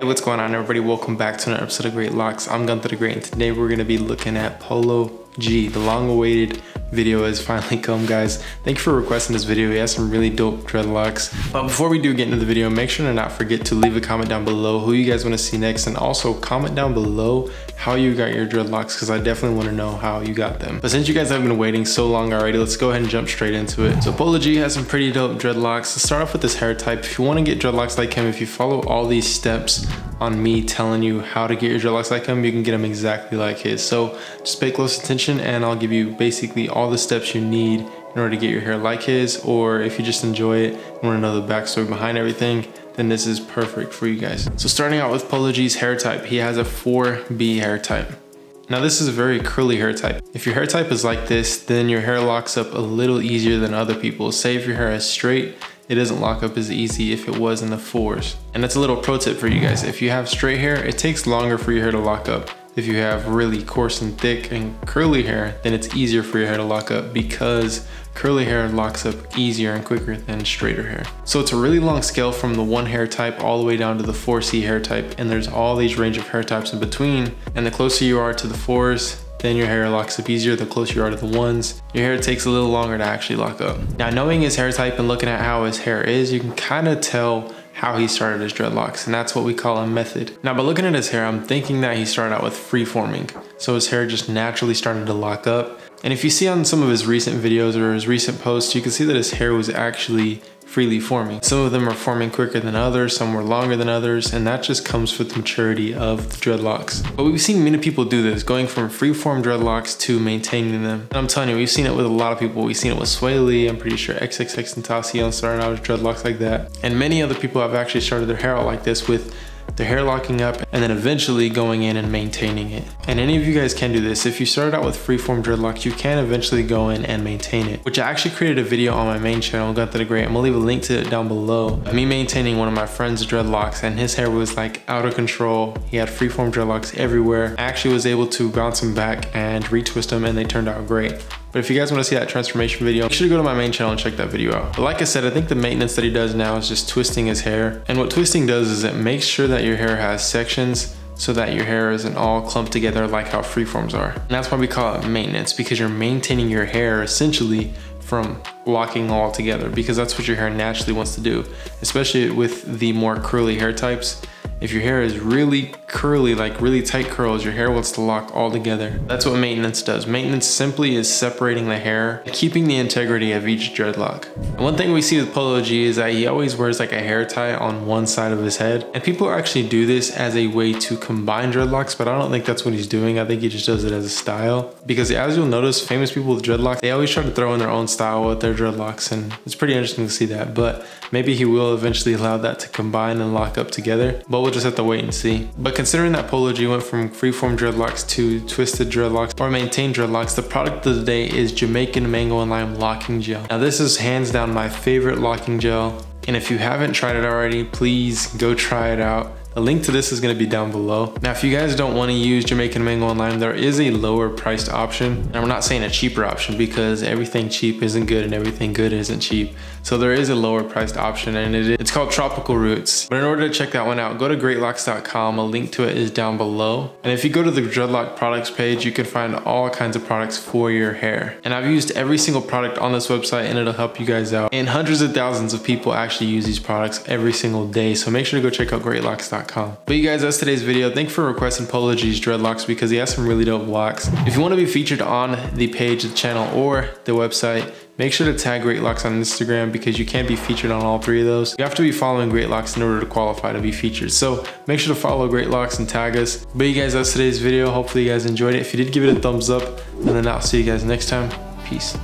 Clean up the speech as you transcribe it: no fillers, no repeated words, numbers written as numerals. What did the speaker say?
Hey, what's going on, everybody? Welcome back to another episode of Dreadlocks. I'm Gunther the Great, and today we're going to be looking at Polo G. The long-awaited video has finally come, guys. Thank you for requesting this video. He has some really dope dreadlocks. But before we do get into the video, make sure to not forget to leave a comment down below who you guys want to see next, and also comment down below how you got your dreadlocks, because I definitely want to know how you got them. But since you guys have been waiting so long already, let's go ahead and jump straight into it. So Polo G has some pretty dope dreadlocks. Let's start off with this hair type. If you want to get dreadlocks like him, if you follow all these steps on me telling you how to get your dreadlocks like him, you can get them exactly like his. So just pay close attention and I'll give you basically all the steps you need in order to get your hair like his, or if you just enjoy it and want to know the backstory behind everything, then this is perfect for you guys. So starting out with Polo G's hair type, he has a 4B hair type. Now this is a very curly hair type. If your hair type is like this, then your hair locks up a little easier than other people's. Say if your hair is straight, it doesn't lock up as easy if it was in the 4s. And that's a little pro tip for you guys. If you have straight hair, it takes longer for your hair to lock up. If you have really coarse and thick and curly hair, then it's easier for your hair to lock up, because curly hair locks up easier and quicker than straighter hair. So it's a really long scale from the 1 hair type all the way down to the 4C hair type, and there's all these range of hair types in between. And the closer you are to the 4s, then your hair locks up easier. The closer you are to the 1s, your hair takes a little longer to actually lock up. Now, knowing his hair type and looking at how his hair is, you can kind of tell how he started his dreadlocks, and that's what we call a method. Now, by looking at his hair, I'm thinking that he started out with free forming. So his hair just naturally started to lock up. And if you see on some of his recent videos or his recent posts, you can see that his hair was actually freely forming. Some of them are forming quicker than others, some were longer than others, and that just comes with the maturity of the dreadlocks. But we've seen many people do this, going from free-form dreadlocks to maintaining them. And I'm telling you, we've seen it with a lot of people. We've seen it with Sway Lee, I'm pretty sure XXXTentacion started out with dreadlocks like that. And many other people have actually started their hair out like this, with their hair locking up and then eventually going in and maintaining it. And any of you guys can do this. If you started out with freeform dreadlocks, you can eventually go in and maintain it, which I actually created a video on my main channel, Gunther the Great. I'm gonna leave a link to it down below. Me maintaining one of my friend's dreadlocks, and his hair was like out of control. He had freeform dreadlocks everywhere. I actually was able to bounce them back and retwist them, and they turned out great. But if you guys want to see that transformation video, make sure to go to my main channel and check that video out. But like I said, I think the maintenance that he does now is just twisting his hair. And what twisting does is it makes sure that your hair has sections so that your hair isn't all clumped together like how freeforms are. And that's why we call it maintenance, because you're maintaining your hair essentially from locking all together, because that's what your hair naturally wants to do, especially with the more curly hair types. If your hair is really curly, like really tight curls, your hair wants to lock all together. That's what maintenance does. Maintenance simply is separating the hair, keeping the integrity of each dreadlock. And one thing we see with Polo G is that he always wears like a hair tie on one side of his head. And people actually do this as a way to combine dreadlocks, but I don't think that's what he's doing. I think he just does it as a style. Because as you'll notice, famous people with dreadlocks, they always try to throw in their own style with their dreadlocks, and it's pretty interesting to see that. But maybe he will eventually allow that to combine and lock up together, but we'll just have to wait and see. But considering that Polo G went from freeform dreadlocks to twisted dreadlocks or maintained dreadlocks, the product of the day is Jamaican Mango and Lime Locking Gel. Now this is hands down my favorite locking gel, and if you haven't tried it already, please go try it out. The link to this is going to be down below. Now, if you guys don't want to use Jamaican Mango and Lime, there is a lower priced option. And I'm not saying a cheaper option, because everything cheap isn't good and everything good isn't cheap. So there is a lower priced option, and it's called Tropical Roots. But in order to check that one out, go to DREADLOCKS.com. A link to it is down below. And if you go to the Dreadlock products page, you can find all kinds of products for your hair. And I've used every single product on this website, and it'll help you guys out. And hundreds of thousands of people actually use these products every single day. So make sure to go check out DREADLOCKS.com. But you guys, that's today's video. Thank you for requesting Polo G's dreadlocks, because he has some really dope locks. If you want to be featured on the page, the channel, or the website, make sure to tag Dreadlocks on Instagram, because you can't be featured on all 3 of those. You have to be following Dreadlocks in order to qualify to be featured. So make sure to follow Dreadlocks and tag us. But you guys, that's today's video. Hopefully you guys enjoyed it. If you did, give it a thumbs up, and then I'll see you guys next time. Peace.